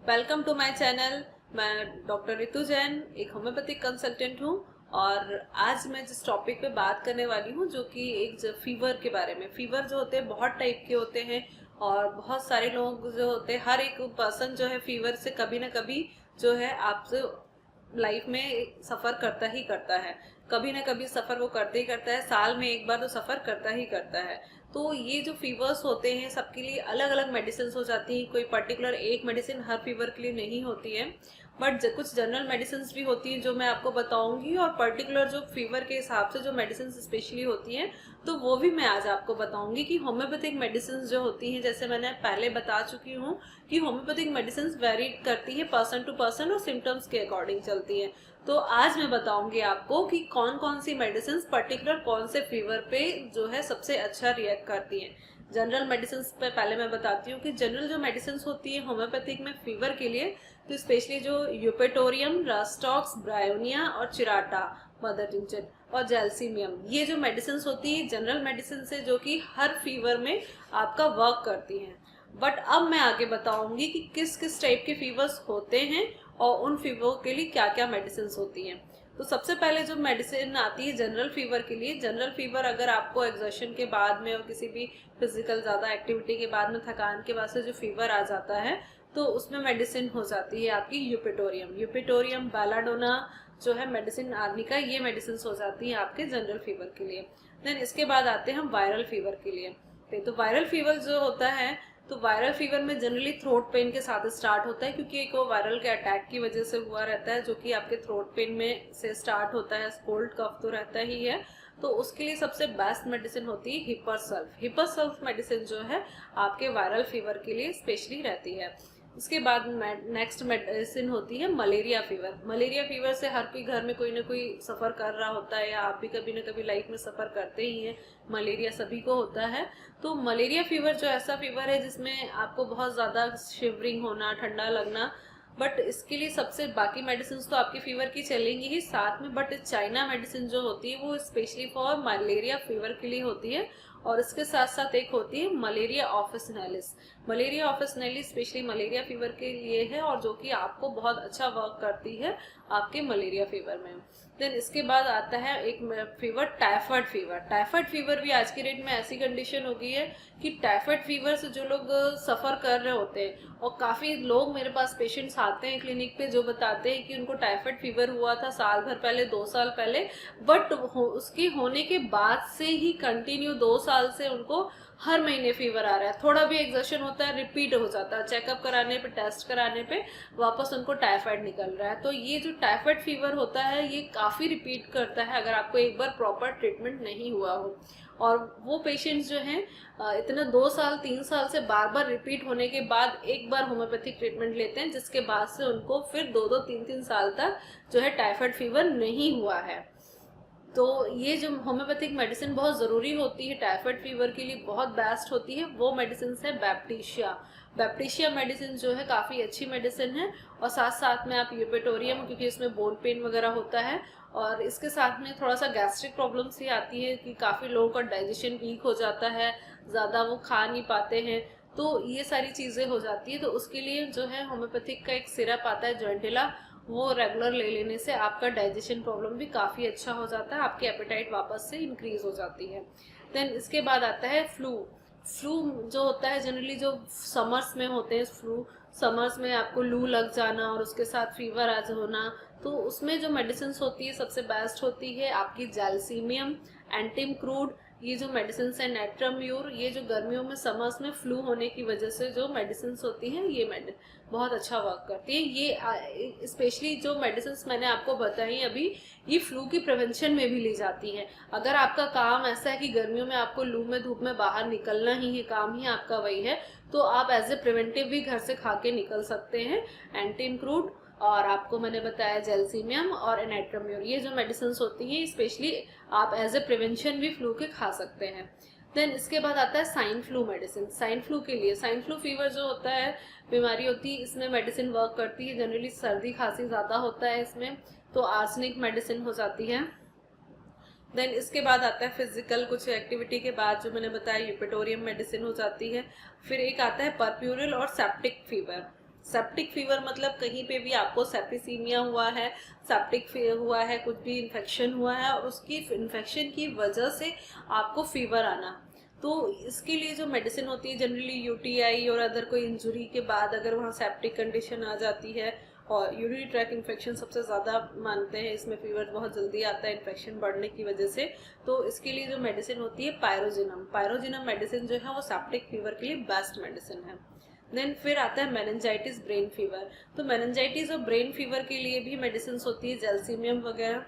Welcome to my channel. मैं doctor Ritu Jain एक homeopathic consultant हूँ और आज मैं जिस टॉपिक पे बात करने वाली हूँ जो कि एक फीवर के बारे में। फीवर जो होते हैं बहुत टाइप के होते हैं और बहुत सारे लोग जो होते हैं, हर एक पर्सन जो है फीवर से कभी ना कभी जो है आपसे लाइफ में सफर करता ही करता है। कभी ना कभी सफर वो करते ही करता है, साल में एक बार तो सफर करता ही करता है। तो ये जो फीवर्स होते हैं सबके लिए अलग अलग मेडिसिन हो जाती है। कोई पर्टिकुलर एक मेडिसिन हर फीवर के लिए नहीं होती है, बट कुछ जनरल मेडिसिन भी होती हैं जो मैं आपको बताऊंगी, और पर्टिकुलर जो फीवर के हिसाब से जो मेडिसिन स्पेशली होती हैं तो वो भी मैं आज आपको बताऊंगी कि होम्योपैथिक मेडिसिन जो होती हैं, जैसे मैंने पहले बता चुकी हूँ कि होम्योपैथिक मेडिसिन वेरी करती है पर्सन टू पर्सन और सिम्टम्स के अकॉर्डिंग चलती है। तो आज मैं बताऊंगी आपको कि कौन कौन सी मेडिसिन पर्टिकुलर कौन से फीवर पे जो है सबसे अच्छा रिएक्ट करती हैं। जनरल मेडिसिन पे पहले मैं बताती हूँ कि जनरल जो मेडिसिन होती है होम्योपैथिक में फीवर के लिए, तो स्पेशली जो यूपेटोरियम, रास्टॉक्स, ब्रायोनिया और चिराटा, मदर टिंचर और जेल्सीमियम, ये जो मेडिसिन होती है जनरल मेडिसिन से जो कि हर फीवर में आपका वर्क करती हैं। बट अब मैं आगे बताऊंगी कि किस किस टाइप के फीवर्स होते हैं और उन फीवर के लिए क्या क्या मेडिसिन होती हैं। तो सबसे पहले जो मेडिसिन आती है जनरल फीवर के लिए, जनरल फीवर अगर आपको एग्जर्शन के बाद में और किसी भी फिजिकल ज़्यादा एक्टिविटी के बाद में थकान के बाद से जो फीवर आ जाता है तो उसमें मेडिसिन हो जाती है आपकी यूपेटोरियम। यूपेटोरियम, बेलाडोना जो है मेडिसिन आर्निका, ये मेडिसिन हो जाती है आपके जनरल फीवर के लिए। देन इसके बाद आते हैं हम वायरल फीवर के लिए। तो वायरल फीवर जो होता है, तो वायरल फीवर में जनरली थ्रोट पेन के साथ स्टार्ट होता है, क्योंकि एक वो वायरल के अटैक की वजह से हुआ रहता है जो कि आपके थ्रोट पेन में से स्टार्ट होता है। कोल्ड कफ तो रहता ही है, तो उसके लिए सबसे बेस्ट मेडिसिन होती है हिपरसल्फ। हिपरसल्फ मेडिसिन जो है आपके वायरल फीवर के लिए स्पेशली रहती है। इसके बाद नेक्स्ट मेडिसिन होती है मलेरिया फीवर। मलेरिया फीवर से हर कोई घर में कोई ना कोई सफ़र कर रहा होता है, या आप भी कभी ना कभी लाइफ में सफ़र करते ही हैं। मलेरिया सभी को होता है। तो मलेरिया फीवर जो ऐसा फीवर है जिसमें आपको बहुत ज़्यादा शिवरिंग होना, ठंडा लगना, बट इसके लिए सबसे बाकी मेडिसिन तो आपकी फीवर की चलेंगी ही साथ में, बट चाइना मेडिसिन जो होती है वो स्पेशली फॉर मलेरिया फीवर के लिए होती है। और इसके साथ साथ एक होती है मलेरिया ऑफिसनेलिस। मलेरिया ऑफिसनेलिस स्पेशली मलेरिया फीवर के लिए है और जो कि आपको बहुत अच्छा वर्क करती है आपके मलेरिया फीवर में। देन इसके बाद आता है एक fever, typhoid fever. Typhoid fever भी आज की डेट में ऐसी कंडीशन हो गई है कि टाइफाइड फीवर से जो लोग सफ़र कर रहे होते हैं, और काफ़ी लोग मेरे पास पेशेंट्स आते हैं क्लिनिक पे जो बताते हैं कि उनको टाइफाइड फीवर हुआ था साल भर पहले, 2 साल पहले, बट उसकी होने के बाद से ही कंटिन्यू 2 साल से उनको हर महीने फीवर आ रहा है। थोड़ा भी एग्जर्शन होता है रिपीट हो जाता है, चेकअप कराने पे, टेस्ट कराने पे वापस उनको टाइफाइड निकल रहा है। तो ये जो टाइफाइड फीवर होता है ये काफ़ी रिपीट करता है अगर आपको एक बार प्रॉपर ट्रीटमेंट नहीं हुआ हो। और वो पेशेंट्स जो हैं इतना 2 साल 3 साल से बार बार रिपीट होने के बाद एक बार होम्योपैथिक ट्रीटमेंट लेते हैं, जिसके बाद से उनको फिर 2-2 3-3 साल तक जो है टाइफाइड फीवर नहीं हुआ है। तो ये जो होम्योपैथिक मेडिसिन बहुत ज़रूरी होती है टाइफाइड फीवर के लिए, बहुत बेस्ट होती है, वो मेडिसिन है बैप्टीशिया। बैप्टीशिया मेडिसिन जो है काफ़ी अच्छी मेडिसिन है। और साथ साथ में आप यूपेटोरियम, क्योंकि इसमें बोन पेन वगैरह होता है, और इसके साथ में थोड़ा सा गैस्ट्रिक प्रॉब्लम्स ही आती है कि काफ़ी लोगों का डाइजेशन वीक हो जाता है, ज़्यादा वो खा नहीं पाते हैं, तो ये सारी चीज़ें हो जाती है। तो उसके लिए जो है होम्योपैथिक का एक सिरप आता है जॉइंटिला, वो रेगुलर ले लेने से आपका डाइजेशन प्रॉब्लम भी काफ़ी अच्छा हो जाता है, आपकी एपेटाइट वापस से इंक्रीज हो जाती है। देन इसके बाद आता है फ्लू। फ्लू जो होता है जनरली जो समर्स में होते हैं, फ्लू समर्स में आपको लू लग जाना और उसके साथ फीवर आ होना, तो उसमें जो मेडिसिन होती है सबसे बेस्ट होती है आपकी जेल्सीमियम, एंटिम क्रूड, ये जो मेडिसिन है नेट्राम्यूर, ये जो गर्मियों में समर्स में फ्लू होने की वजह से जो मेडिसिन होती हैं ये बहुत अच्छा वर्क करती है। ये स्पेशली जो मेडिसिन मैंने आपको बताई अभी, ये फ्लू की प्रिवेंशन में भी ली जाती हैं। अगर आपका काम ऐसा है कि गर्मियों में आपको लू में धूप में बाहर निकलना ही है, काम ही आपका वही है, तो आप एज ए प्रिवेंटिव भी घर से खा के निकल सकते हैं एंटिम क्रूड, और आपको मैंने बताया जेल्सीमियम और एनेट्रोम्योर, ये जो मेडिसिन होती हैं स्पेशली आप एज ए प्रिवेंशन भी फ्लू के खा सकते हैं। देन इसके बाद आता है swine flu medicine. Swine flu के लिए, साइन फ्लू फीवर जो होता है बीमारी होती है, इसमें मेडिसिन वर्क करती है। जनरली सर्दी खांसी ज़्यादा होता है इसमें, तो आर्सेनिक मेडिसिन हो जाती है। देन इसके बाद आता है फिजिकल कुछ एक्टिविटी के बाद जो मैंने बताया यूपेटोरियम मेडिसिन हो जाती है। फिर एक आता है परप्यूरल और सेप्टिक फीवर। सेप्टिक फीवर मतलब कहीं पे भी आपको सेप्टिसीमिया हुआ है, सेप्टिक हुआ है, कुछ भी इन्फेक्शन हुआ है और उसकी इन्फेक्शन की वजह से आपको फीवर आना। तो इसके लिए जो मेडिसिन होती है जनरली यूटीआई और अदर कोई इंजुरी के बाद अगर वहाँ सेप्टिक कंडीशन आ जाती है, और यूरिनरी ट्रैक इन्फेक्शन सबसे ज़्यादा मानते हैं, इसमें फीवर बहुत जल्दी आता है इन्फेक्शन बढ़ने की वजह से। तो इसके लिए जो मेडिसिन होती है पायरोजिनम मेडिसिन जो है वो सेप्टिक फीवर के लिए बेस्ट मेडिसिन है। देन फिर आता है मेनिंजाइटिस ब्रेन फीवर। तो मेनिंजाइटिस और ब्रेन फीवर के लिए भी मेडिसिन होती है, जेलसीमियम वगैरह,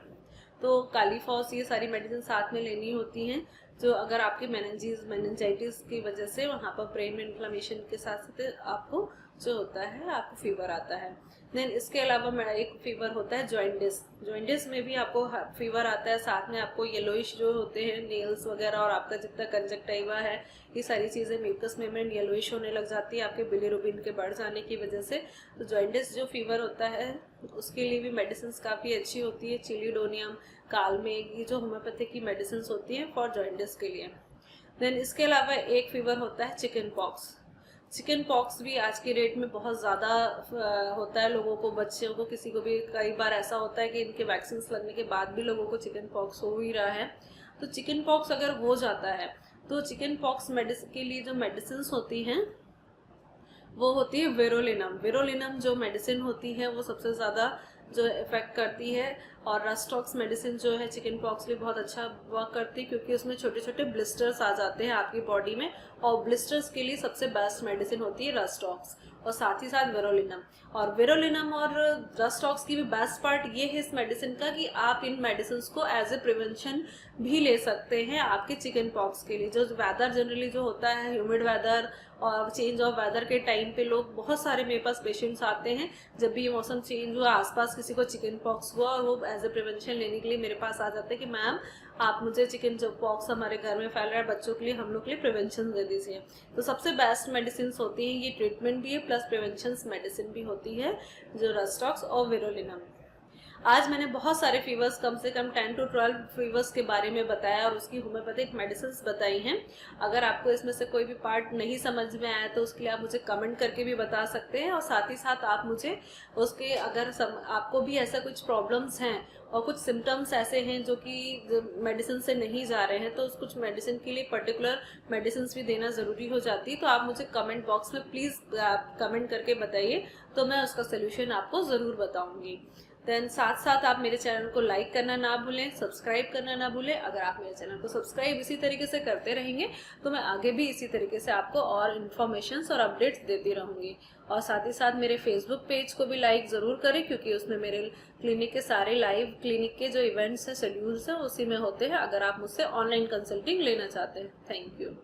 तो कालीफॉस, ये सारी मेडिसिन साथ में लेनी होती हैं, जो अगर आपके मेनिंजाइटिस की वजह से वहाँ पर ब्रेन में इन्फ्लेमेशन के साथ साथ आपको जो होता है आपको फीवर आता है। देन इसके अलावा एक फीवर होता है जॉइंटिस में भी आपको फीवर आता है, साथ में आपको येलोइश जो होते हैं नेल्स वगैरह और आपका जितना कंजक्टिवा है, ये सारी चीज़ें म्यूकस मेम्ब्रेन येलोइश होने लग जाती है आपके बिलीरुबिन के बढ़ जाने की वजह से। तो जॉइंटिस जो फीवर होता है उसके लिए भी मेडिसिन काफ़ी अच्छी होती है, चिलीडोनियम, कालमेग, ये जो होम्योपैथिक की मेडिसिन होती हैं फॉर जॉइंटिस के लिए। देन इसके अलावा एक फीवर होता है चिकन पॉक्स भी आज के डेट में बहुत ज़्यादा होता है लोगों को, बच्चों को, किसी को भी। कई बार ऐसा होता है कि इनके वैक्सीन लगने के बाद भी लोगों को चिकन पॉक्स हो ही रहा है। तो चिकन पॉक्स अगर हो जाता है तो चिकन पॉक्स मेडिसिन के लिए जो मेडिसिन होती हैं वो होती है वेरोलिनम जो मेडिसिन होती है वो सबसे ज़्यादा जो इफेक्ट करती है। और रस्टॉक्स मेडिसिन जो है चिकन पॉक्स भी बहुत अच्छा वर्क करती है, क्योंकि उसमें छोटे छोटे ब्लिस्टर्स आ जाते हैं आपकी बॉडी में, और ब्लिस्टर्स के लिए सबसे बेस्ट मेडिसिन होती है रस्टॉक्स, और साथ ही साथ वेरोलिनम और रस्टॉक्स की भी बेस्ट पार्ट ये है इस मेडिसिन का कि आप इन मेडिसिन को एज ए प्रिवेंशन भी ले सकते हैं आपके चिकन पॉक्स के लिए। जो वेदर जनरली जो होता है ह्यूमिड वेदर और चेंज ऑफ वेदर के टाइम पे लोग बहुत सारे मेरे पास पेशेंट्स आते हैं, जब भी ये मौसम चेंज हुआ, आसपास किसी को चिकन पॉक्स हुआ, और वो एज ए प्रिवेंशन लेने के लिए मेरे पास आ जाते हैं कि मैम आप मुझे चिकन जो पॉक्स हमारे घर में फैल रहा है बच्चों के लिए, हम लोग के लिए प्रिवेंशन दे दीजिए। तो सबसे बेस्ट मेडिसिन होती है, ये ट्रीटमेंट भी है प्लस प्रिवेंशन मेडिसिन भी होती है, जो रस्टॉक्स और वेरोलिनम। आज मैंने बहुत सारे फीवर्स, कम से कम 10 to 12 फीवर्स के बारे में बताया और उसकी होम्योपैथिक मेडिसिन बताई हैं। अगर आपको इसमें से कोई भी पार्ट नहीं समझ में आया तो उसके लिए आप मुझे कमेंट करके भी बता सकते हैं, और साथ ही साथ आप मुझे उसके अगर आपको भी ऐसा कुछ प्रॉब्लम्स हैं और कुछ सिम्टम्स ऐसे हैं जो कि मेडिसिन से नहीं जा रहे हैं, तो उस कुछ मेडिसिन के लिए पर्टिकुलर मेडिसिन भी देना ज़रूरी हो जाती है, तो आप मुझे कमेंट बॉक्स में प्लीज़ कमेंट करके बताइए, तो मैं उसका सोल्यूशन आपको ज़रूर बताऊँगी। देन साथ साथ आप मेरे चैनल को लाइक करना ना भूलें, सब्सक्राइब करना ना भूलें। अगर आप मेरे चैनल को सब्सक्राइब इसी तरीके से करते रहेंगे तो मैं आगे भी इसी तरीके से आपको और इन्फॉर्मेशंस और अपडेट्स देती रहूँगी। और साथ ही साथ मेरे फेसबुक पेज को भी लाइक ज़रूर करें, क्योंकि उसमें मेरे क्लिनिक के सारे लाइव क्लिनिक के जो इवेंट्स हैं, शेड्यूल्स हैं, उसी में होते हैं, अगर आप मुझसे ऑनलाइन कंसल्टिंग लेना चाहते हैं। Thank you.